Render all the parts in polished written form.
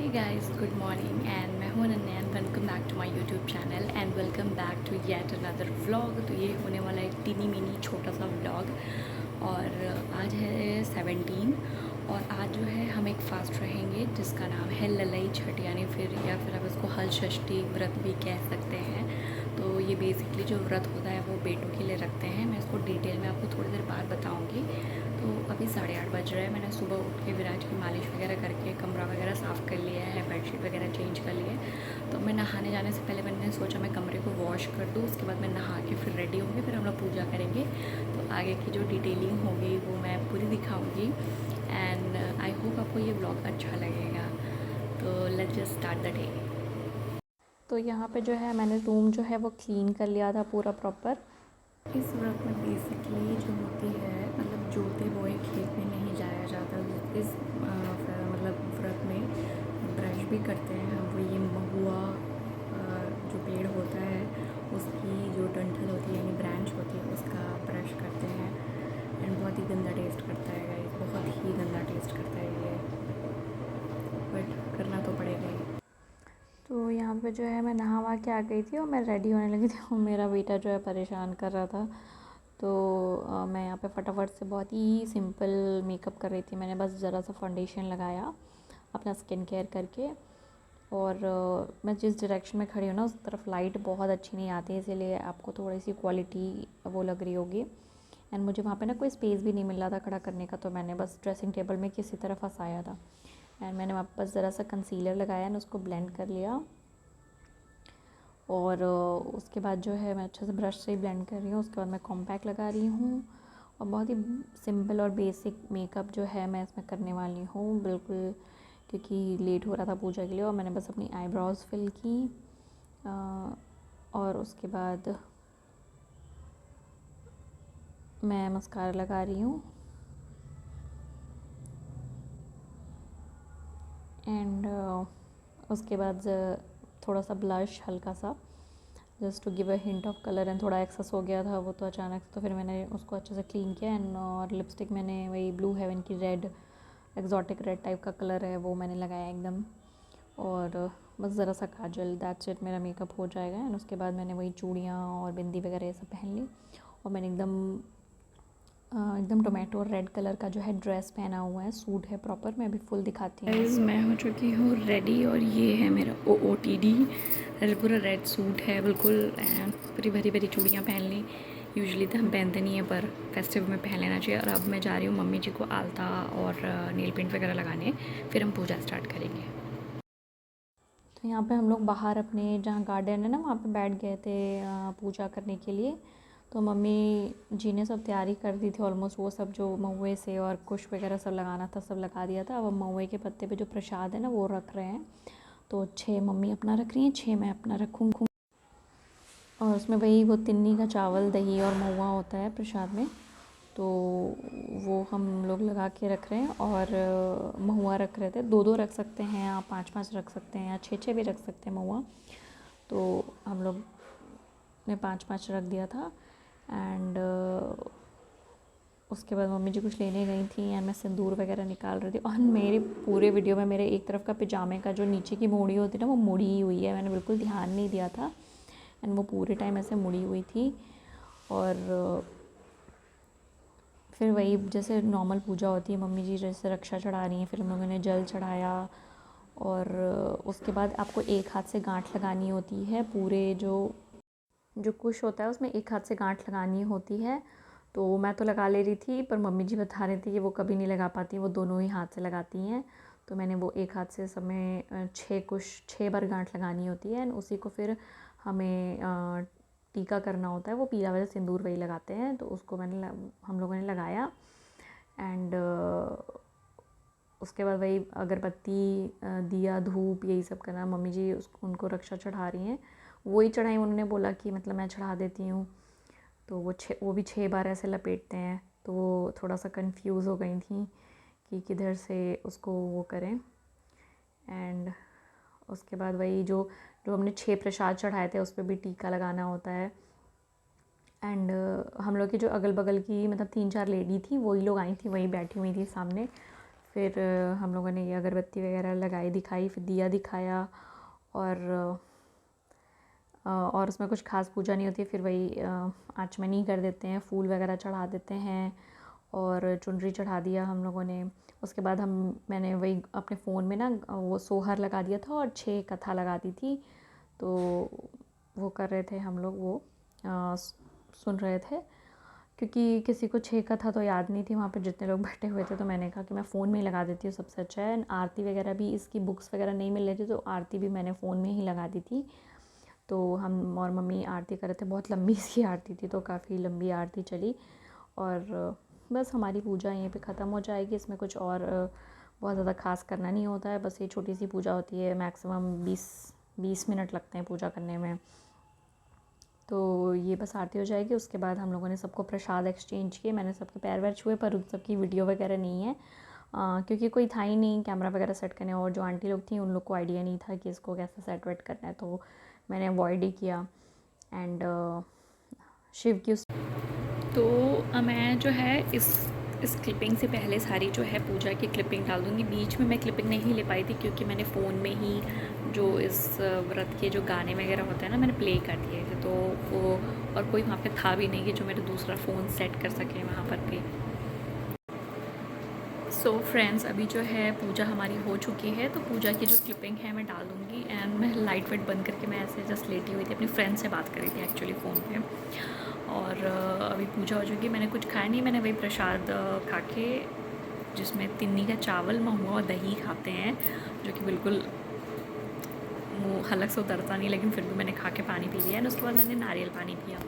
Guys, good morning and मैं हूं Ananya and welcome back to my YouTube channel and welcome back to yet another vlog. तो ये होने वाला एक टीनी मिनी छोटा सा व्लॉग। और आज है 17 और आज जो है हम एक फास्ट रहेंगे जिसका नाम है ललई छठ, यानी फिर आप इसको हल षष्ठी व्रत भी कह सकते हैं। तो ये बेसिकली जो व्रत होता है वो बेटों के लिए रखते हैं। मैं इसको डिटेल में आपको थोड़ी देर बाद बताऊँगी। तो अभी 8:30 बज रहे हैं। मैंने सुबह उठ के विराज की मालिश वगैरह करके कमरा वगैरह साफ़ कर लिया है, बेडशीट वगैरह चेंज कर लिए। तो मैं नहाने जाने से पहले मैंने सोचा मैं कमरे को वॉश कर दूँ, उसके बाद मैं नहा के फिर रेडी होंगी, फिर हम लोग पूजा करेंगे। तो आगे की जो डिटेलिंग होगी वो मैं पूरी दिखाऊँगी एंड आई होप आपको ये ब्लॉग अच्छा लगेगा। तो let's just start the day. तो यहाँ पे जो है मैंने रूम जो है वो क्लीन कर लिया था पूरा प्रॉपर। इस व्रत में बेसिकली जो होती है, मतलब जोते बोए खेत में नहीं जाया जाता। इस मतलब व्रत में ब्रश भी करते हैं हम। वो ये महुआ जो पेड़ होता है उसकी जो डंठल होती है यानी ब्रांच होती है उसका ब्रश करते हैं। एंड बहुत ही गंदा टेस्ट करता है गाइस, बहुत ही गंदा टेस्ट करता है ये, बट करना तो पड़ेगा ही। तो यहाँ पे जो है मैं नहा वहा के आ गई थी और मैं रेडी होने लगी थी और मेरा बेटा जो है परेशान कर रहा था। तो मैं यहाँ पे फटाफट से बहुत ही सिंपल मेकअप कर रही थी। मैंने बस ज़रा सा फाउंडेशन लगाया अपना स्किन केयर करके। और मैं जिस डायरेक्शन में खड़ी हूँ ना उस तरफ लाइट बहुत अच्छी नहीं आती है, इसीलिए आपको थोड़ी सी क्वालिटी वो लग रही होगी। एंड मुझे वहाँ पे ना कोई स्पेस भी नहीं मिल रहा था खड़ा करने का, तो मैंने बस ड्रेसिंग टेबल में किसी तरह फंसाया था। एंड मैंने वहाँ पर ज़रा सा कंसीलर लगाया एंड उसको ब्लेंड कर लिया। और उसके बाद जो है मैं अच्छे से ब्रश से ही ब्लेंड कर रही हूँ। उसके बाद मैं कॉम्पैक्ट लगा रही हूँ और बहुत ही सिंपल और बेसिक मेकअप जो है मैं इसमें करने वाली हूँ बिल्कुल, क्योंकि लेट हो रहा था पूजा के लिए। और मैंने बस अपनी आईब्रोज़ फिल की और उसके बाद मैं मस्कारा लगा रही हूँ। एंड उसके बाद थोड़ा सा ब्लश हल्का सा, just to give a hint of colour. And थोड़ा एक्सेस हो गया था वो तो अचानक से, तो फिर मैंने उसको अच्छे से क्लीन किया। एंड और लिपस्टिक मैंने वही ब्लू हेवन की रेड, एक्जॉटिक रेड टाइप का कलर है वो मैंने लगाया एकदम। और बस ज़रा सा काजल, दैट्स इट, मेरा मेकअप हो जाएगा। एंड उसके बाद मैंने वही चूड़ियाँ और बिंदी वगैरह ये सब पहन ली। और मैंने एकदम टोमेटो रेड कलर का जो है ड्रेस पहना हुआ है, सूट है प्रॉपर। मैं अभी फुल दिखाती हूँ। मैं हो चुकी हूँ रेडी और ये है मेरा OOTD। पूरा रेड सूट है बिल्कुल, पूरी भरी भरी चूड़ियाँ पहन ली। यूजुअली तो हम पहनते नहीं हैं पर फेस्टिव में पहन लेना चाहिए। और अब मैं जा रही हूँ मम्मी जी को आलता और नेल पेंट वगैरह लगाने, फिर हम पूजा स्टार्ट करेंगे। तो यहाँ पे हम लोग बाहर अपने जहाँ गार्डन है ना वहाँ पे बैठ गए थे पूजा करने के लिए। तो मम्मी जी ने सब तैयारी कर दी थी ऑलमोस्ट, वो सब जो महुए से और कुश वगैरह सब लगाना था सब लगा दिया था। अब महुए के पत्ते पे जो प्रसाद है ना वो रख रहे हैं। तो 6 मम्मी अपना रख रही हैं, 6 मैं अपना रखूँगी। और उसमें वही वो तिन्नी का चावल, दही और महुआ होता है प्रसाद में, तो वो हम लोग लगा के रख रहे हैं। और महुआ रख रहे थे, 2-2 रख सकते हैं आप, 5-5 रख सकते हैं या 6-6 भी रख सकते हैं महुआ। तो हम लोग ने 5-5 रख दिया था। एंड उसके बाद मम्मी जी कुछ लेने गई थी एंड मैं सिंदूर वगैरह निकाल रही थी। और मेरे पूरे वीडियो में मेरे एक तरफ का पिजामे का जो नीचे की मोड़ी होती है ना वो मुड़ी ही हुई है, मैंने बिल्कुल ध्यान नहीं दिया था। एंड वो पूरे टाइम ऐसे मुड़ी हुई थी। और फिर वही जैसे नॉर्मल पूजा होती है, मम्मी जी जैसे रक्षा चढ़ा रही हैं, फिर हम लोगों ने जल चढ़ाया। और उसके बाद आपको एक हाथ से गांठ लगानी होती है, पूरे जो जो कुश होता है उसमें एक हाथ से गांठ लगानी होती है। तो मैं तो लगा ले रही थी पर मम्मी जी बता रही थी कि वो कभी नहीं लगा पाती, वो दोनों ही हाथ से लगाती हैं। तो मैंने वो एक हाथ से सब में 6 बार गांठ लगानी होती है। एंड उसी को फिर हमें टीका करना होता है, वो पीला वाला सिंदूर वही लगाते हैं। तो उसको हम लोगों ने लगाया। एंड उसके बाद वही अगरबत्ती, दिया, धूप यही सब करना। मम्मी जी उनको रक्षा चढ़ा रही हैं, वही चढ़ाई उन्होंने बोला कि मतलब मैं चढ़ा देती हूँ। तो वो भी 6 बार ऐसे लपेटते हैं। तो वो थोड़ा सा कंफ्यूज हो गई थी कि किधर से उसको वो करें। एंड उसके बाद वही जो जो हमने 6 प्रसाद चढ़ाए थे उस पर भी टीका लगाना होता है। एंड हम लोग की जो अगल बगल की मतलब 3-4 लेडी थी वही लोग आई थी, वही बैठी हुई थी सामने। फिर हम लोगों ने ये अगरबत्ती वगैरह लगाई दिखाई, फिर दिया दिखाया और उसमें कुछ खास पूजा नहीं होती है। फिर वही आचमनी कर देते हैं, फूल वगैरह चढ़ा देते हैं और चुनरी चढ़ा दिया हम लोगों ने। उसके बाद मैंने वही अपने फ़ोन में ना वो सोहर लगा दिया था और 6 कथा लगा दी थी, तो वो कर रहे थे हम लोग, वो सुन रहे थे, क्योंकि किसी को 6 कथा तो याद नहीं थी वहाँ पे जितने लोग बैठे हुए थे। तो मैंने कहा कि मैं फ़ोन में ही लगा देती हूँ, सबसे अच्छा है। आरती वगैरह भी, इसकी बुक्स वगैरह नहीं मिल रही थी, तो आरती भी मैंने फ़ोन में ही लगा दी थी। तो हम और मम्मी आरती कर रहे थे, बहुत लंबी सी आरती थी, तो काफ़ी लंबी आरती चली और बस हमारी पूजा यहीं पे ख़त्म हो जाएगी। इसमें कुछ और बहुत ज़्यादा ख़ास करना नहीं होता है, बस ये छोटी सी पूजा होती है, मैक्सिमम 20 मिनट लगते हैं पूजा करने में। तो ये बस आरती हो जाएगी, उसके बाद हम लोगों ने सबको प्रसाद एक्सचेंज किए। मैंने सबके पैर वैर छुए, पर उन सबकी वीडियो वगैरह नहीं है क्योंकि कोई था ही नहीं कैमरा वगैरह सेट करने, और जो आंटी लोग थी उन लोग को आइडिया नहीं था कि इसको कैसे सेट वेट करना है, तो मैंने अवॉइड ही किया। एंड शिव की तो मैं जो है इस क्लिपिंग से पहले सारी जो है पूजा की क्लिपिंग डाल दूँगी। बीच में मैं क्लिपिंग नहीं ले पाई थी क्योंकि मैंने फ़ोन में ही जो इस व्रत के जो गाने वगैरह होते हैं ना, मैंने प्ले कर दिए थे, तो वो और कोई वहाँ पे था भी नहीं कि जो मेरा दूसरा फ़ोन सेट कर सके वहाँ पर भी। सो फ्रेंड्स, अभी जो है पूजा हमारी हो चुकी है, तो पूजा की जो क्लिपिंग है मैं डाल दूँगी। एंड मैं लाइट वेट बंद करके मैं ऐसे जस्ट लेटी हुई थी, अपनी फ्रेंड से बात कर रही थी एक्चुअली फ़ोन पे। और अभी पूजा हो चुकी, मैंने कुछ खाया नहीं, मैंने वही प्रसाद खा के, जिसमें तिन्नी का चावल, महुआ और दही खाते हैं, जो कि बिल्कुल मुँह हलक से उतरता नहीं, लेकिन फिर भी मैंने खा के पानी पी लिया। एंड उसके बाद मैंने नारियल पानी पिया।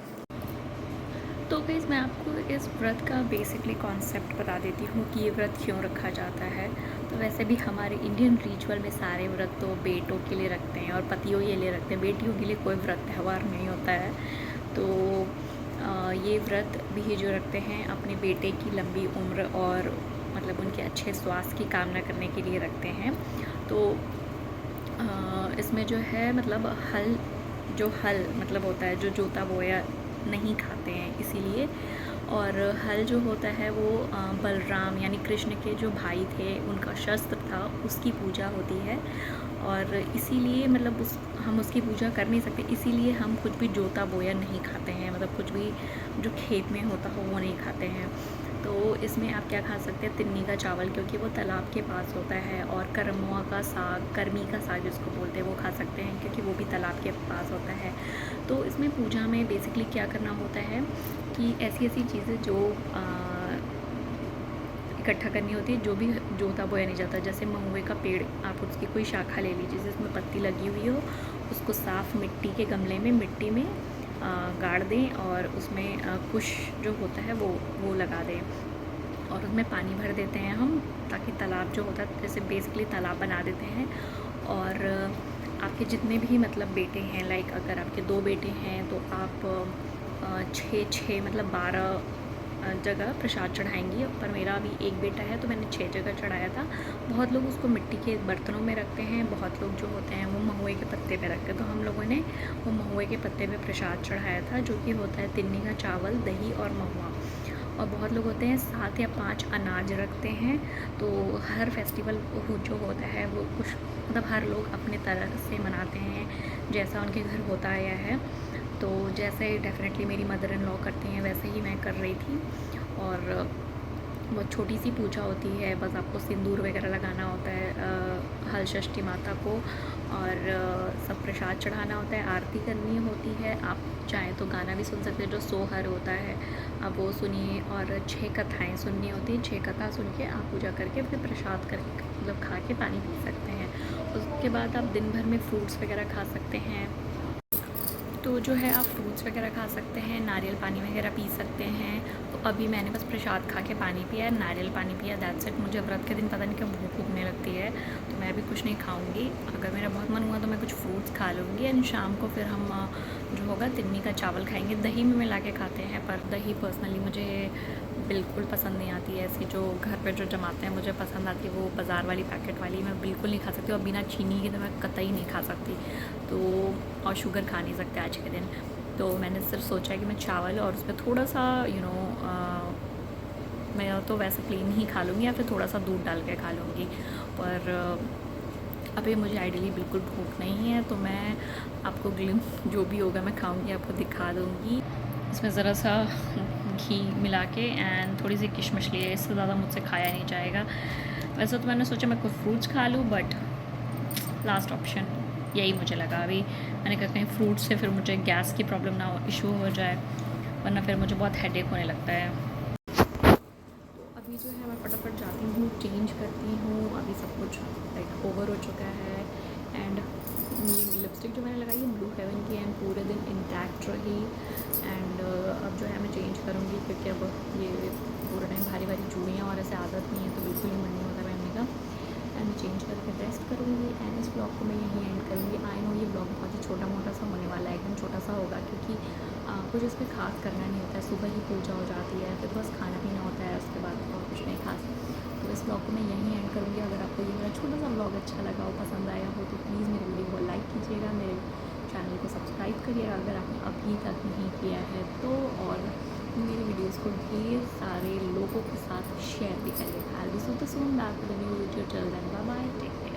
तो गाइस, मैं आपको इस व्रत का बेसिकली कॉन्सेप्ट बता देती हूँ कि ये व्रत क्यों रखा जाता है। तो वैसे भी हमारे इंडियन रिचुअल में सारे व्रत तो बेटों के लिए रखते हैं और पतियों के लिए रखते हैं, बेटियों के लिए कोई व्रत त्यौहार नहीं होता है। तो ये व्रत भी जो रखते हैं अपने बेटे की लंबी उम्र और मतलब उनके अच्छे स्वास्थ्य की कामना करने के लिए रखते हैं। तो इसमें जो है मतलब हल मतलब होता है, जो जोता बोया नहीं खाते हैं इसीलिए। और हल जो होता है वो बलराम यानी कृष्ण के जो भाई थे उनका शस्त्र था, उसकी पूजा होती है। और इसीलिए मतलब हम उसकी पूजा कर नहीं सकते, इसीलिए हम कुछ भी जोता बोया नहीं खाते हैं, मतलब कुछ भी जो खेत में होता हो वो नहीं खाते हैं। तो इसमें आप क्या खा सकते हैं, तिन्नी का चावल, क्योंकि वो तालाब के पास होता है, और करमुआ का साग, कर्मी का साग जिसको बोलते हैं, वो खा सकते हैं क्योंकि वो भी तालाब के पास होता है। तो इसमें पूजा में बेसिकली क्या करना होता है कि ऐसी चीज़ें जो इकट्ठा करनी होती है, जो भी जोता बोया नहीं जाता। जैसे महुए का पेड़, आप उसकी कोई शाखा ले लीजिए जिसमें पत्ती लगी हुई हो, उसको साफ़ मिट्टी के गमले में मिट्टी में गाड़ दें और उसमें कुश जो होता है वो लगा दें और उसमें पानी भर देते हैं हम, ताकि तालाब जो होता है, जैसे बेसिकली तालाब बना देते हैं। और आपके जितने भी मतलब बेटे हैं, लाइक अगर आपके 2 बेटे हैं तो आप 6 मतलब 12 जगह प्रसाद चढ़ाएंगी। पर मेरा अभी 1 बेटा है तो मैंने 6 जगह चढ़ाया था। बहुत लोग उसको मिट्टी के बर्तनों में रखते हैं, बहुत लोग जो होते हैं वो महुए के पत्ते पे रखते हैं। तो हम लोगों ने वो महुए के पत्ते पे प्रसाद चढ़ाया था, जो कि होता है तिन्नी का चावल, दही और महुआ। और बहुत लोग होते हैं 7 या 5 अनाज रखते हैं। तो हर फेस्टिवल जो होता है वो कुछ मतलब हर लोग अपने तरह से मनाते हैं, जैसा उनके घर होता आया है। तो जैसे डेफ़िनेटली मेरी मदर इन लॉ करती हैं वैसे ही मैं कर रही थी। और बहुत छोटी सी पूजा होती है, बस आपको सिंदूर वगैरह लगाना होता है हल षष्ठी माता को, और सब प्रसाद चढ़ाना होता है, आरती करनी होती है। आप चाहें तो गाना भी सुन सकते हैं, जो सोहर होता है आप वो सुनिए, और 6 कथाएँ सुननी होती हैं। 6 कथा सुन के आप पूजा करके फिर प्रसाद करके मतलब खा के पानी पी सकते हैं। उसके बाद आप दिन भर में फ्रूट्स वगैरह खा सकते हैं। तो जो है आप फ्रूट्स वगैरह खा सकते हैं, नारियल पानी वगैरह पी सकते हैं। तो अभी मैंने बस प्रसाद खा के पानी पिया है, नारियल पानी पिया, दैट्स इट। मुझे व्रत के दिन पता नहीं क्यों भूख उगने लगती है, तो मैं भी कुछ नहीं खाऊंगी। अगर मेरा बहुत मन हुआ तो मैं कुछ फ्रूट्स खा लूँगी। एंड शाम को फिर हम जो होगा तिन्नी का चावल खाएंगे। दही में मिला के खाते हैं, पर दही पर्सनली मुझे बिल्कुल पसंद नहीं आती है। ऐसी जो घर पे जो जमाते हैं मुझे पसंद आती है, वो बाज़ार वाली पैकेट वाली मैं बिल्कुल नहीं खा सकती, और बिना चीनी के तो मैं कतई नहीं खा सकती। तो और शुगर खा नहीं सकते आज के दिन। तो मैंने सिर्फ सोचा कि मैं चावल और उस पर थोड़ा सा मैं या तो वैसे प्लेन ही खा लूँगी या फिर थोड़ा सा दूध डाल के खा लूँगी। पर अभी मुझे आइडियली बिल्कुल भूख नहीं है, तो मैं आपको ग्लिम्स जो भी होगा मैं खाऊंगी, आपको दिखा दूंगी। इसमें ज़रा सा घी मिला के एंड थोड़ी सी किशमिश लिए, इससे ज़्यादा मुझसे खाया नहीं जाएगा। वैसे तो मैंने सोचा मैं कुछ फ्रूट्स खा लूँ, बट लास्ट ऑप्शन यही मुझे लगा। अभी मैंने कहा कहीं फ्रूट्स से फिर मुझे गैस की प्रॉब्लम ना हो, इशू हो जाए, वरना फिर मुझे बहुत हेडेक होने लगता है। अभी जो है मैं फटाफट जाती हूँ, चेंज करती हूँ। अभी सब कुछ लाइक ओवर हो चुका है एंड ये लिपस्टिक जो मैंने लगाई है ब्लू हेवन की एंड पूरे दिन इंटैक्ट रही। एंड अब जो है मैं चेंज करूँगी, क्योंकि अब ये पूरा टाइम भारी भारी चूड़ियाँ और ऐसे आदत नहीं है, तो बिल्कुल ही मन नहीं होता पहनने का। एंड चेंज करके रेस्ट करूँगी एंड इस ब्लॉग को मैं यहीं एंड करूँगी। आई नो ये ब्लॉग बहुत ही छोटा मोटा सा होने वाला है, एकदम छोटा सा होगा, क्योंकि कुछ इसमें खास करना नहीं होता है। सुबह ही पूजा हो जाती है, फिर बस खाना पीना होता है, उसके बाद और कुछ नहीं खास। तो इस ब्लॉग को मैं यहीं एंड करूँगी। अगर आपको ये मेरा छोटा सा ब्लॉग अच्छा लगा हो, पसंद आया हो, तो प्लीज़ मेरे वीडियो को लाइक कीजिएगा, मेरे चैनल को सब्सक्राइब करिएगा अगर आपने अभी तक नहीं किया है तो, और मेरे वीडियोस को ढेर सारे लोगों के साथ शेयर भी करिएगा। I will see you soon back with new video. Till then bye bye, take care.